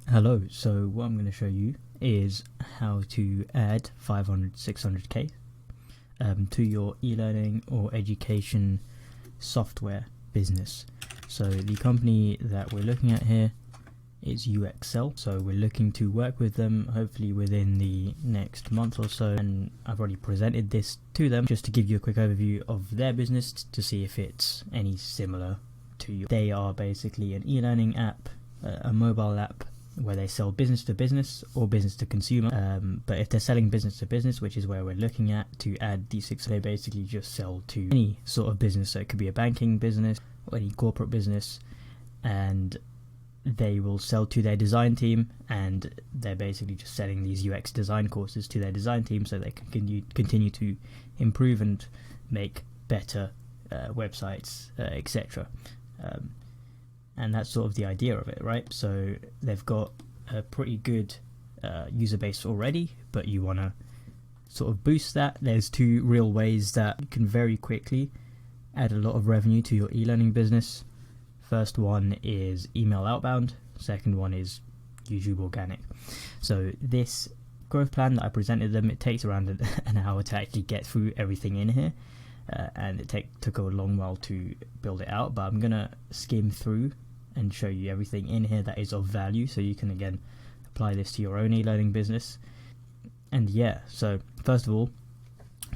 Hello, so what I'm going to show you is how to add 500, 600k to your e-learning or education software business. So the company that we're looking at here is upsell, so we're looking to work with them hopefully within the next month or so, and I've already presented this to them just to give you a quick overview of their business to see if it's any similar to you. They are basically an e-learning app, a mobile app where they sell business to business or business to consumer, but if they're selling business to business, which is where we're looking at to add these six, they basically just sell to any sort of business. So it could be a banking business or any corporate business, and they will sell to their design team, and they're basically just selling these UX design courses to their design team so they can continue to improve and make better websites, etc. And that's sort of the idea of it, right? So they've got a pretty good user base already, but you want to sort of boost that. There's two real ways that you can very quickly add a lot of revenue to your e-learning business. First one is email outbound. Second one is YouTube organic. So this growth plan that I presented them, it takes around an hour to actually get through everything in here. And it took a long while to build it out, but I'm going to skim through and show you everything in here that is of value, so you can again apply this to your own e-learning business. And yeah, so first of all,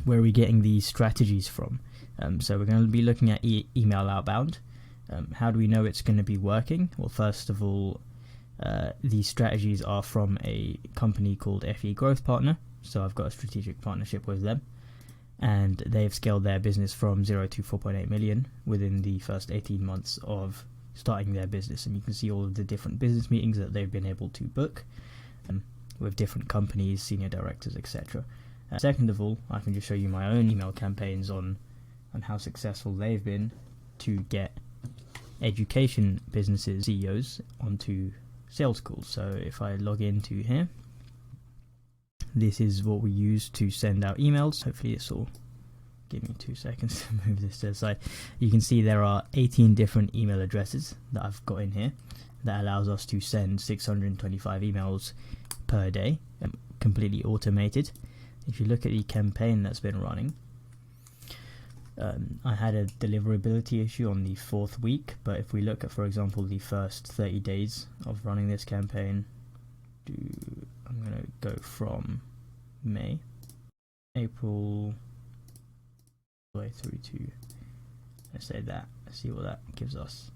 where are we getting these strategies from? So we're going to be looking at email outbound. How do we know it's going to be working? Well, first of all, these strategies are from a company called FE Growth Partner. So I've got a strategic partnership with them, and they've scaled their business from 0 to 4.8 million within the first 18 months of starting their business. And you can see all of the different business meetings that they've been able to book with different companies, senior directors, etc. Second of all, I can just show you my own email campaigns on how successful they've been to get education businesses, CEOs, onto sales calls. So if I log into here, this is what we use to send out emails. Hopefully this will give me 2 seconds to move this to the side. You can see there are 18 different email addresses that I've got in here that allows us to send 625 emails per day, completely automated. If you look at the campaign that's been running, I had a deliverability issue on the 4th week, but if we look at, for example, the first 30 days of running this campaign, I'm going to go from May, April, all the way through to, let's say that, let's see what that gives us.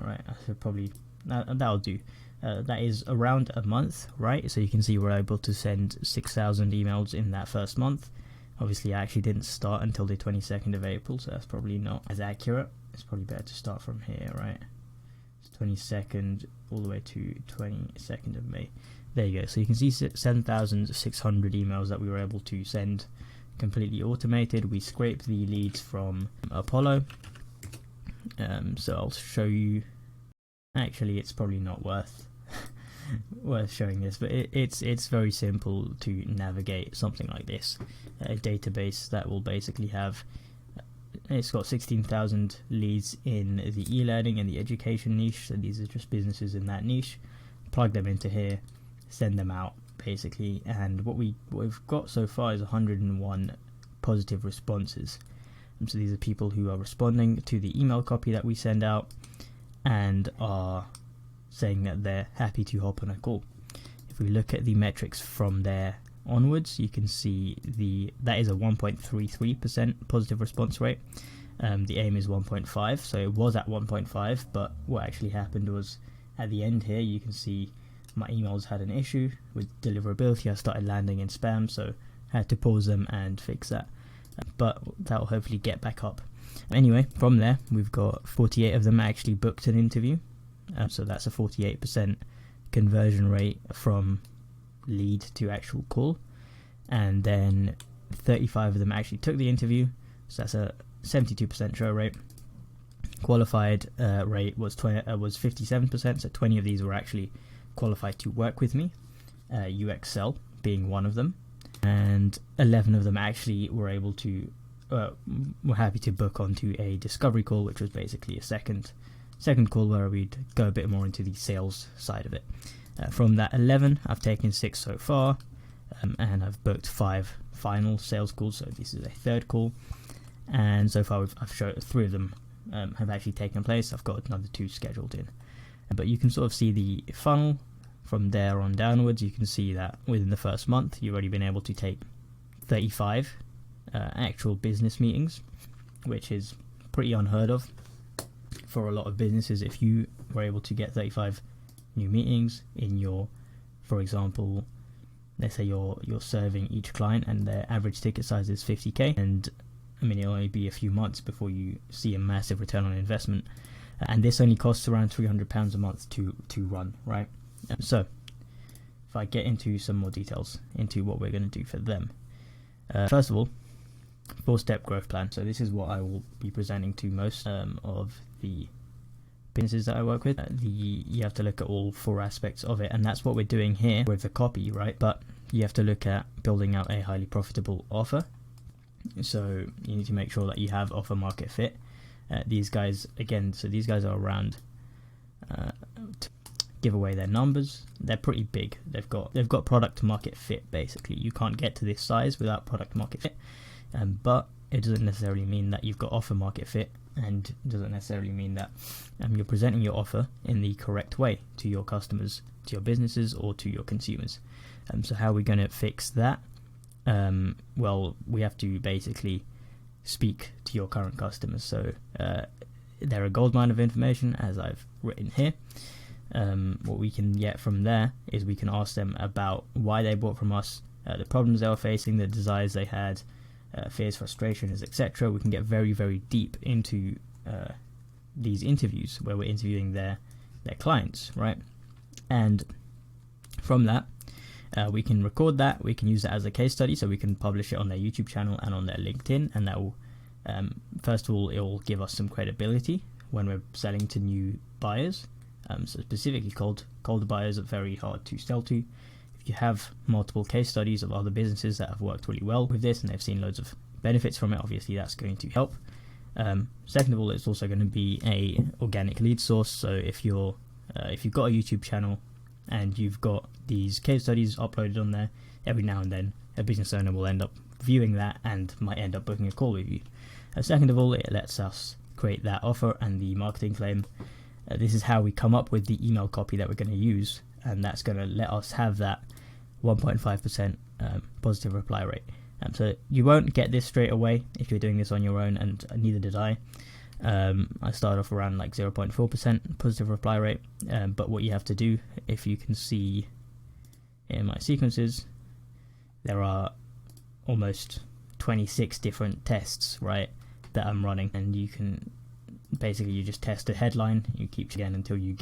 Alright, I should probably, that'll do. That is around a month, right? So you can see we're able to send 6,000 emails in that first month. Obviously I actually didn't start until the 22nd of April, so that's probably not as accurate. It's probably better to start from here, right? It's 22nd all the way to 22nd of May. There you go. So you can see 7,600 emails that we were able to send completely automated. We scraped the leads from Apollo. So I'll show you. Actually, it's probably not worth showing this, but it's very simple to navigate something like this. A database that will basically have, it's got 16,000 leads in the e-learning and the education niche. So these are just businesses in that niche. Plug them into here, send them out basically, and what we've got so far is 101 positive responses. And so these are people who are responding to the email copy that we send out and are saying that they're happy to hop on a call. If we look at the metrics from there onwards, you can see that is a 1.33% positive response rate. The aim is 1.5, so it was at 1.5, but what actually happened was at the end here you can see my emails had an issue with deliverability. I started landing in spam, so I had to pause them and fix that, but that will hopefully get back up. Anyway, from there we've got 48 of them actually booked an interview, so that's a 48% conversion rate from lead to actual call, and then 35 of them actually took the interview, so that's a 72% show rate. Qualified rate was 57%, so 20 of these were actually qualified to work with me, UXL being one of them, and 11 of them actually were able to were happy to book onto a discovery call, which was basically a second call where we'd go a bit more into the sales side of it. From that 11, I've taken 6 so far, and I've booked 5 final sales calls, so this is a third call. And so far I've showed 3 of them have actually taken place. I've got another 2 scheduled in. But you can sort of see the funnel from there on downwards. You can see that within the first month you've already been able to take 35 actual business meetings, which is pretty unheard of for a lot of businesses. If you were able to get 35 new meetings in your, for example, let's say you're serving each client and their average ticket size is 50k, and I mean it'll only be a few months before you see a massive return on investment, and this only costs around £300 a month to run, right? So if I get into some more details into what we're going to do for them, first of all, 4-step growth plan. So this is what I will be presenting to most of the businesses that I work with. You have to look at all 4 aspects of it, and that's what we're doing here with the copy, right? But you have to look at building out a highly profitable offer. So you need to make sure that you have offer market fit. These guys, again, so these guys are around to give away their numbers. They're pretty big. They've got product market fit. Basically, you can't get to this size without product market fit. But it doesn't necessarily mean that you've got offer market fit, and doesn't necessarily mean that you're presenting your offer in the correct way to your customers, to your businesses, or to your consumers. So how are we going to fix that? Well, we have to basically speak to your current customers. So they're a goldmine of information, as I've written here. What we can get from there is we can ask them about why they bought from us, the problems they were facing, the desires they had, fears, frustrations, etc. We can get very, very deep into these interviews where we're interviewing their clients, right? And from that, we can record that. We can use it as a case study, so we can publish it on their YouTube channel and on their LinkedIn, and that will, first of all, it will give us some credibility when we're selling to new buyers. So specifically cold buyers are very hard to sell to. If you have multiple case studies of other businesses that have worked really well with this and they've seen loads of benefits from it, obviously that's going to help. Second of all, it's also going to be a organic lead source. So if you've got a YouTube channel and you've got these case studies uploaded on there, every now and then a business owner will end up viewing that and might end up booking a call with you. Second of all, it lets us create that offer and the marketing claim. This is how we come up with the email copy that we're going to use, and that's going to let us have that 1.5% positive reply rate. So you won't get this straight away if you're doing this on your own, and neither did I. I started off around like 0.4% positive reply rate, but what you have to do, if you can see in my sequences, there are almost 26 different tests, right, that I'm running, and you can basically, you just test a headline, you keep again until you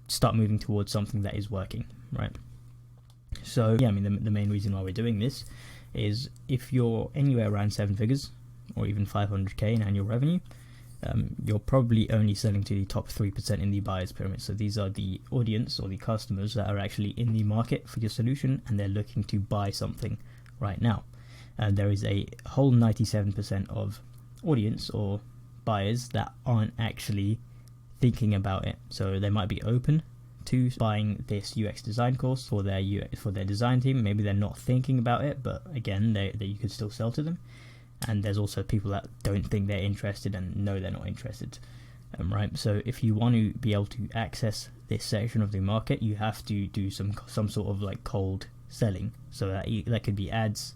start moving towards something that is working, right? So yeah, I mean the main reason why we're doing this is if you're anywhere around 7 figures or even 500k in annual revenue, you're probably only selling to the top 3% in the buyer's pyramid. So these are the audience or the customers that are actually in the market for your solution, and they're looking to buy something right now. And there is a whole 97% of audience or buyers that aren't actually thinking about it. So they might be open to buying this UX design course for their design team. Maybe they're not thinking about it, but again, you could still sell to them. And there's also people that don't think they're interested and know they're not interested, right? So if you want to be able to access this section of the market, you have to do some sort of like cold selling. So that could be ads,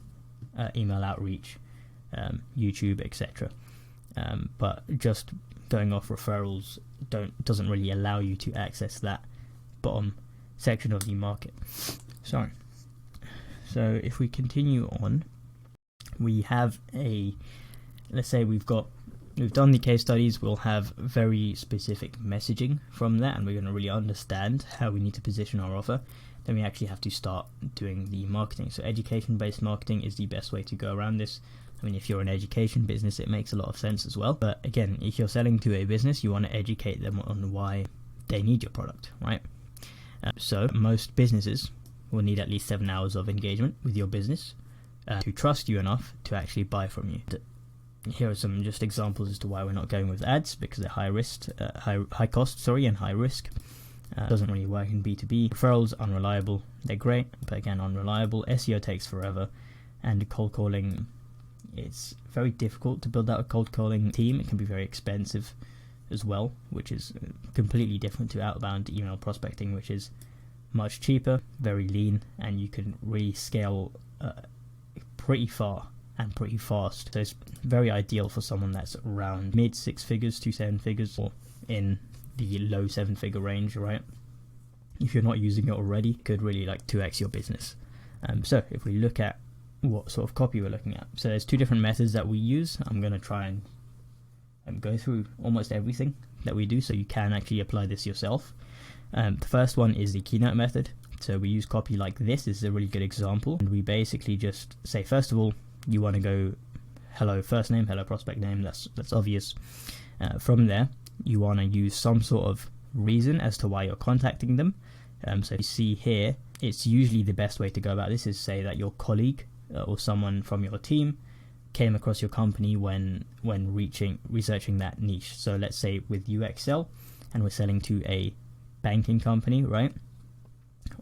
email outreach, YouTube, etc. But just going off referrals doesn't really allow you to access that bottom section of the market. Sorry. So if we continue on, we have let's say we've done the case studies, we'll have very specific messaging from that, and we're going to really understand how we need to position our offer. Then we actually have to start doing the marketing. So education-based marketing is the best way to go around this. I mean, if you're an education business, it makes a lot of sense as well. But again, if you're selling to a business, you want to educate them on why they need your product, right? So most businesses will need at least 7 hours of engagement with your business to trust you enough to actually buy from you. Here are some just examples as to why we're not going with ads, because they're high cost, and high risk. Doesn't really work in B2B. Referrals, unreliable. They're great, but again, unreliable. SEO takes forever, and cold calling, it's very difficult to build out a cold calling team. It can be very expensive as well, which is completely different to outbound email prospecting, which is much cheaper, very lean, and you can really scale pretty far and pretty fast. So it's very ideal for someone that's around mid 6 figures to 7 figures, or in the low 7-figure range, right? If you're not using it already, it could really like 2x your business. So if we look at what sort of copy we're looking at, so there's 2 different methods that we use. I'm going to try and go through almost everything that we do, so you can actually apply this yourself. The first one is the keynote method. So we use copy like this. This is a really good example, and we basically just say, first of all, you want to go hello first name, hello prospect name. That's obvious. From there, you want to use some sort of reason as to why you're contacting them. So you see here, it's usually the best way to go about this is say that your colleague or someone from your team came across your company when researching that niche. So let's say with UXL, and we're selling to a banking company, right?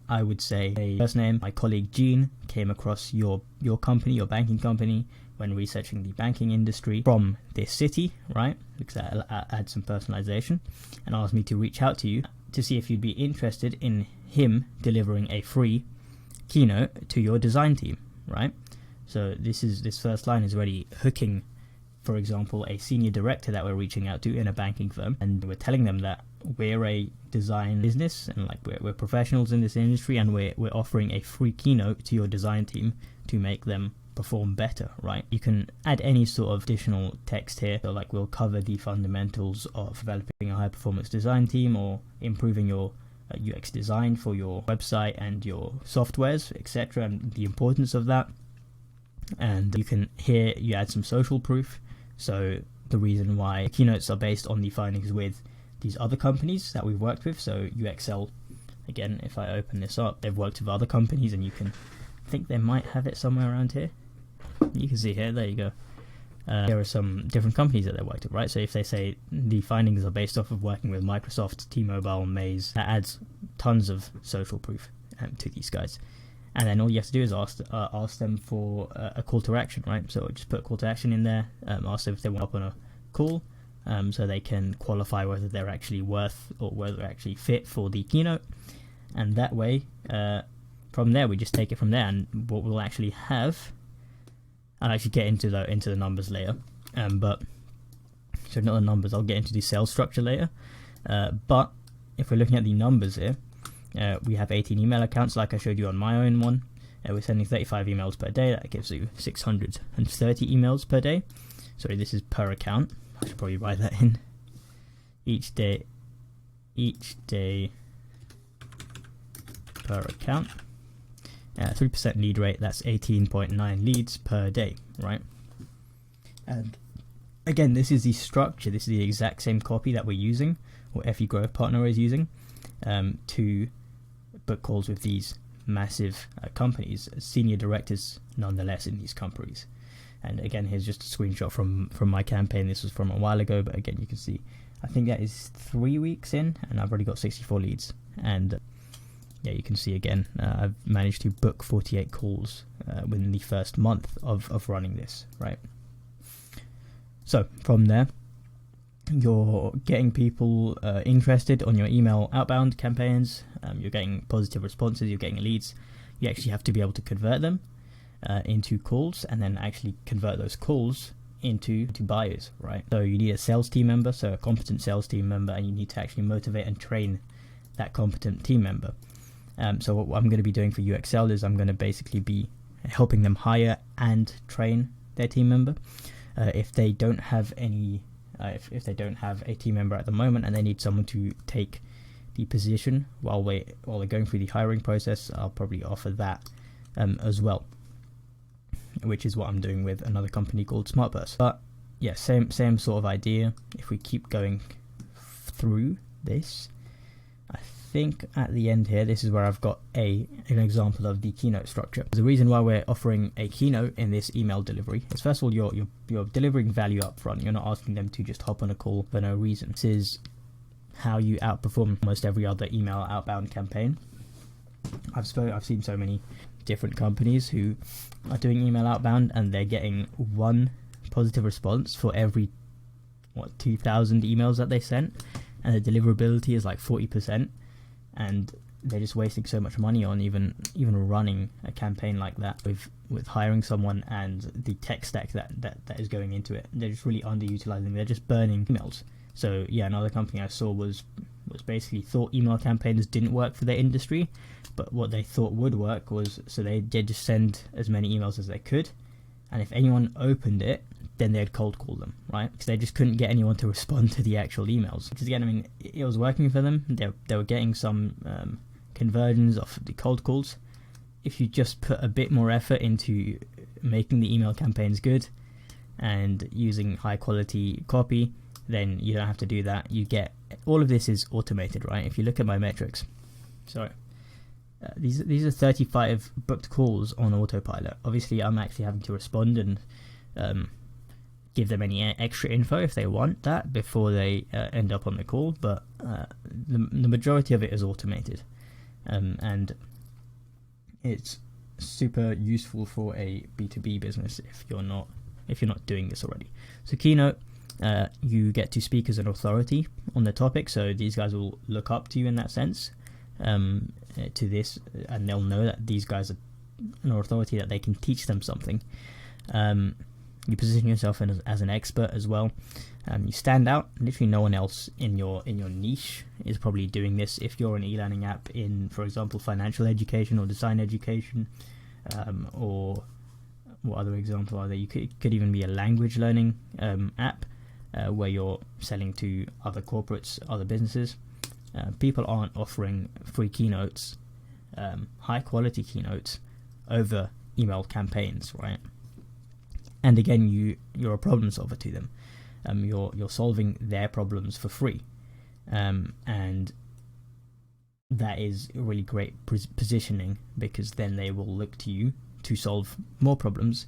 I would say, first name, my colleague Gene came across your company, your banking company, when researching the banking industry from this city, right? Because that adds some personalization, and asked me to reach out to you to see if you'd be interested in him delivering a free keynote to your design team, right? So this first line is already hooking, for example, a senior director that we're reaching out to in a banking firm, and we're telling them that we're a design business and like we're professionals in this industry, and we're offering a free keynote to your design team to make them perform better, right? You can add any sort of additional text here, so like we'll cover the fundamentals of developing a high performance design team, or improving your UX design for your website and your softwares, etc., and the importance of that. And you can here you add some social proof, so the reason why keynotes are based on the findings with these other companies that we've worked with. So UXL, again, if I open this up, they've worked with other companies, and you can think they might have it somewhere around here. You can see here, there you go. There are some different companies that they worked with, right? So if they say the findings are based off of working with Microsoft, T-Mobile, Maze, that adds tons of social proof to these guys. And then all you have to do is ask them for a call to action, right? So just put a call to action in there, ask them if they want to hop on a call, so they can qualify whether they're actually worth or whether they're actually fit for the keynote. And that way, from there, we just take it from there. And what we'll actually have, I'll actually get into the numbers later, but so not the numbers, I'll get into the sales structure later. But if we're looking at the numbers here, we have 18 email accounts like I showed you on my own one. We're sending 35 emails per day. That gives you 630 emails per day. Sorry, this is per account. I should probably write that in. Each day per account. 3% lead rate, that's 18.9 leads per day, right? And again, this is the structure. This is the exact same copy that we're using, or FE Growth Partner is using, to book calls with these massive companies, senior directors nonetheless in these companies. And again, here's just a screenshot from my campaign. This was from a while ago, but again, you can see, I think that is 3 weeks in, and I've already got 64 leads. And yeah, you can see again, I've managed to book 48 calls within the first month of running this, right? So from there, you're getting people interested on your email outbound campaigns. You're getting positive responses, you're getting leads. You actually have to be able to convert them into calls, and then actually convert those calls into buyers, right? So you need a sales team member, so a competent sales team member, and you need to actually motivate and train that competent team member. So what I'm going to be doing for UXL is I'm going to basically be helping them hire and train their team member. If they don't have any, if they don't have a team member at the moment and they need someone to take the position while they're going through the hiring process, I'll probably offer that as well, which is what I'm doing with another company called SmartBurst. But yeah, same sort of idea. If we keep going through this, I think at the end here, this is where I've got an example of the keynote structure. The reason why we're offering a keynote in this email delivery is, first of all, you're delivering value up front. You're not asking them to just hop on a call for no reason. This is how you outperform almost every other email outbound campaign. I've seen so many different companies who are doing email outbound, and they're getting one positive response for every 2,000 emails that they sent, and the deliverability is like 40%, and they're just wasting so much money on even running a campaign like that with hiring someone and the tech stack that is going into it. They're just really underutilizing. They're just burning emails. So yeah, another company I saw was basically thought email campaigns didn't work for their industry, but what they thought would work was, so they did just send as many emails as they could, and if anyone opened it, then they'd cold call them, right? Because they just couldn't get anyone to respond to the actual emails. Because again, I mean, it was working for them. They were getting some conversions off the cold calls. If you just put a bit more effort into making the email campaigns good and using high quality copy, then you don't have to do that. You get all of this is automated, right? If you look at my metrics, these are 35 booked calls on autopilot. Obviously, I'm actually having to respond and give them any extra info if they want that before they end up on the call, but the majority of it is automated, and it's super useful for a B2B business if you're not doing this already. So Keynote, you get to speak as an authority on the topic, so these guys will look up to you in that sense, to this, and they'll know that these guys are an authority, that they can teach them something. You position yourself as an expert as well. You stand out. Literally no one else in your niche is probably doing this. If you're an e-learning app in, for example, financial education or design education, or what other example are there? You could even be a language learning app where you're selling to other corporates, other businesses. People aren't offering free keynotes, high quality keynotes, over email campaigns, right? And again, you're a problem solver to them. You're solving their problems for free, and that is a really great positioning, because then they will look to you to solve more problems,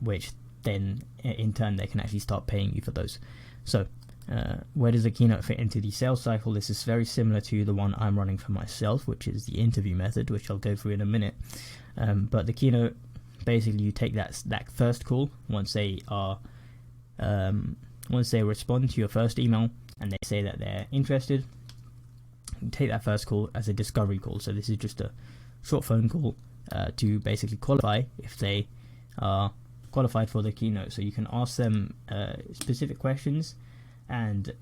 which then in turn they can actually start paying you for those. So where does a keynote fit into the sales cycle? This is very similar to the one I'm running for myself, which is the interview method, which I'll go through in a minute. But the keynote, basically you take that first call once they respond to your first email and they say that they're interested. You take that first call as a discovery call. So this is just a short phone call to basically qualify if they are qualified for the keynote. So you can ask them specific questions, and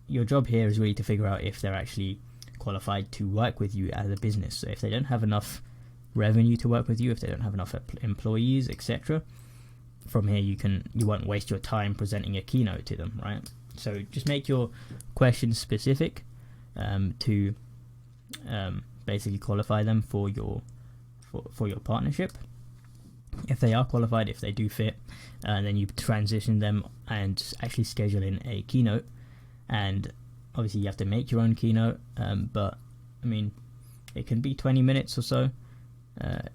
your job here is really to figure out if they're actually qualified to work with you as a business. So if they don't have enough revenue to work with you, if they don't have enough employees, etc., from here you won't waste your time presenting a keynote to them, right? So just make your questions specific to basically qualify them for your partnership. If they are qualified, if they do fit, then you transition them and actually schedule in a keynote. And obviously you have to make your own keynote, but I mean, it can be 20 minutes or so.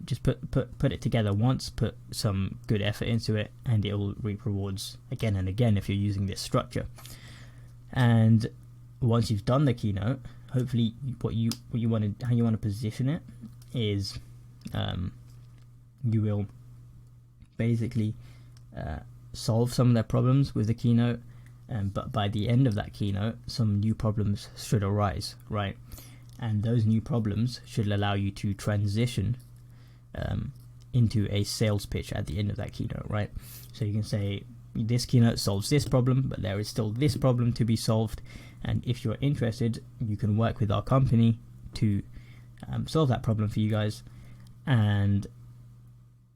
Just put it together once, put some good effort into it, and it will reap rewards again and again if you're using this structure. And once you've done the keynote, hopefully how you want to position it is you will basically solve some of their problems with the keynote, but by the end of that keynote, some new problems should arise, right? And those new problems should allow you to transition into a sales pitch at the end of that keynote, right? So you can say, this keynote solves this problem, but there is still this problem to be solved, and if you're interested, you can work with our company to solve that problem for you guys, and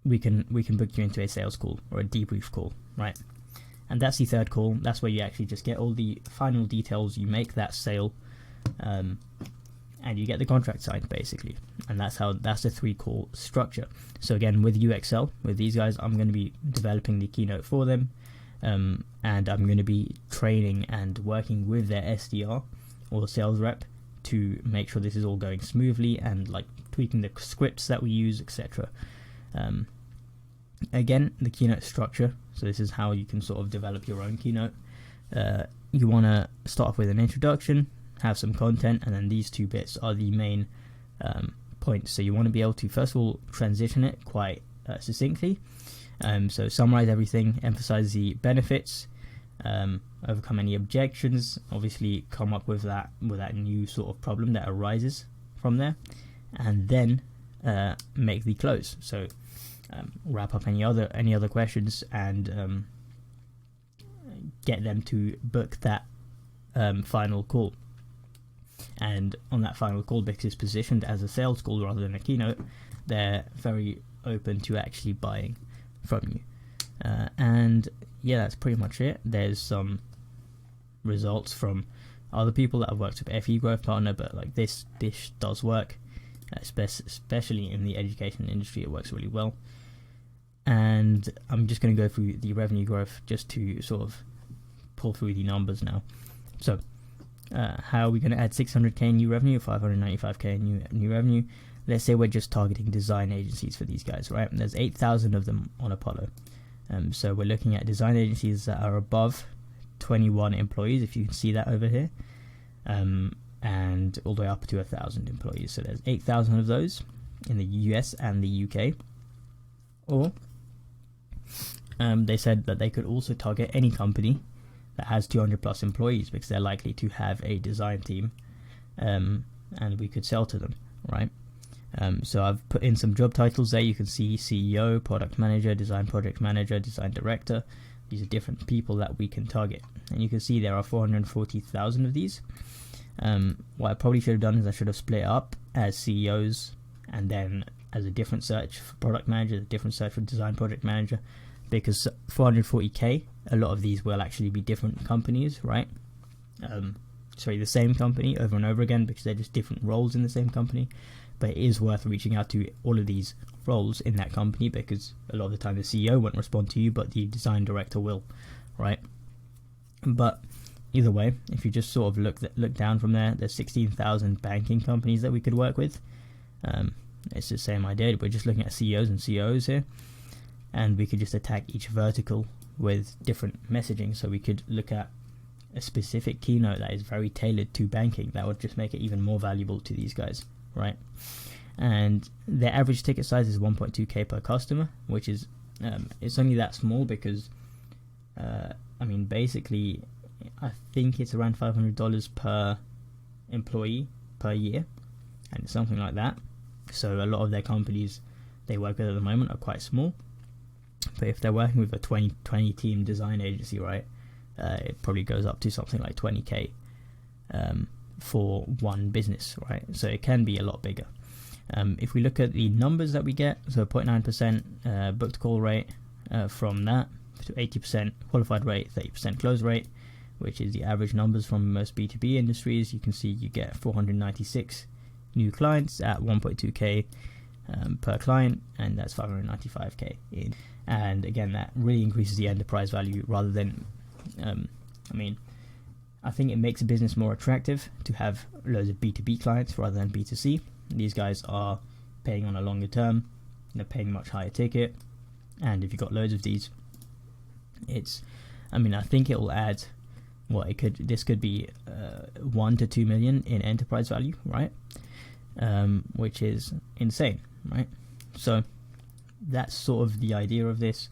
we can book you into a sales call or a debrief call, right? And that's the third call. That's where you actually just get all the final details. You make that sale, and you get the contract signed, basically. And that's the 3-call structure. So again, with UXL, with these guys, I'm going to be developing the keynote for them, and I'm going to be training and working with their SDR or sales rep to make sure this is all going smoothly, and like tweaking the scripts that we use, etc. Again, the keynote structure. So this is how you can sort of develop your own keynote. you want to start off with an introduction, have some content, and then these 2 bits are the main points. So you want to be able to, first of all, transition it quite succinctly. So summarize everything, emphasize the benefits, overcome any objections, obviously come up with that new sort of problem that arises from there, and then make the close. So wrap up any other questions and get them to book that final call. And on that final call, because it's positioned as a sales call rather than a keynote, they're very open to actually buying from you. And yeah, that's pretty much it. There's some results from other people that have worked with FE Growth Partner, but like this does work, especially in the education industry. It works really well. And I'm just going to go through the revenue growth just to sort of pull through the numbers now. So how are we going to add 600k new revenue, 595k new revenue? Let's say we're just targeting design agencies for these guys, right? And there's 8,000 of them on Apollo. So we're looking at design agencies that are above 21 employees, if you can see that over here, and all the way up to 1,000 employees. So there's 8,000 of those in the US and the UK. Or they said that they could also target any company that has 200 plus employees, because they're likely to have a design team, and we could sell to them, right? So I've put in some job titles there. You can see CEO, product manager, design project manager, design director. These are different people that we can target, and you can see there are 440,000 of these. What I probably should have done is I should have split it up as CEOs, and then as a different search for product manager, a different search for design project manager, because 440k, a lot of these will actually be different companies, right? The same company over and over again, because they're just different roles in the same company. But it is worth reaching out to all of these roles in that company, because a lot of the time the CEO won't respond to you, but the design director will, right? But either way, if you just sort of look down from there, there's 16,000 banking companies that we could work with. It's the same idea. We're just looking at CEOs and COOs here, and we could just attack each vertical with different messaging. So we could look at a specific keynote that is very tailored to banking. That would just make it even more valuable to these guys, right? And their average ticket size is 1.2k per customer, which is it's only that small because basically I think it's around $500 per employee per year, and it's something like that. So a lot of their companies they work with at the moment are quite small, but if they're working with a 20 team design agency, right, it probably goes up to something like 20k for one business, right? So it can be a lot bigger. If we look at the numbers that we get, so 0.9% booked call rate, from that to 80% qualified rate, 30% close rate, which is the average numbers from most B2B industries. You can see you get 496 new clients at 1.2k per client, and that's 595k in. And again, that really increases the enterprise value rather than I think it makes a business more attractive to have loads of B2B clients rather than B2C. These guys are paying on a longer term, they're paying much higher ticket, and if you've got loads of these, I think it will add this could be 1 to 2 million in enterprise value, right? Which is insane, right? So that's sort of the idea of this.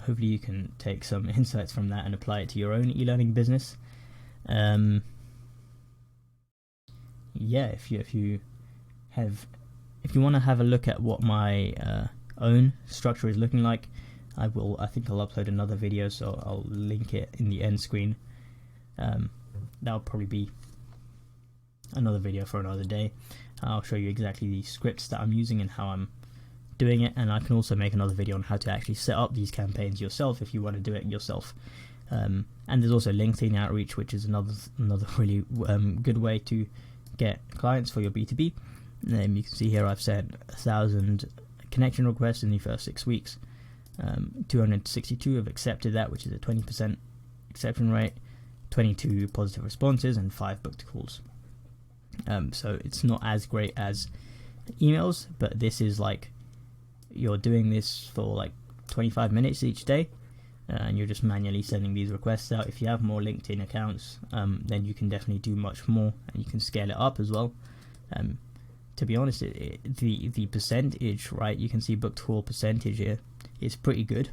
Hopefully you can take some insights from that and apply it to your own e-learning business. If you want to have a look at what my own structure is looking like, I think I'll upload another video, so I'll link it in the end screen. That'll probably be another video for another day. I'll show you exactly the scripts that I'm using and how I'm doing it, and I can also make another video on how to actually set up these campaigns yourself if you want to do it yourself. And there's also LinkedIn outreach, which is another really good way to get clients for your B2B. And you can see here I've sent 1,000 connection requests in the first 6 weeks. 262 have accepted that, which is a 20% acceptance rate, 22 positive responses, and 5 booked calls. So it's not as great as emails, but this is like you're doing this for like 25 minutes each day, and you're just manually sending these requests out. If you have more LinkedIn accounts, then you can definitely do much more, and you can scale it up as well. To be honest, the percentage, right, you can see booked call percentage here is pretty good.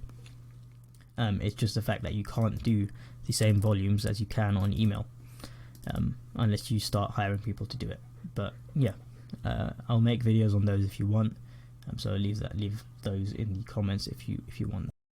It's just the fact that you can't do the same volumes as you can on email, unless you start hiring people to do it. But yeah, I'll make videos on those if you want. So leave those in the comments if you want that.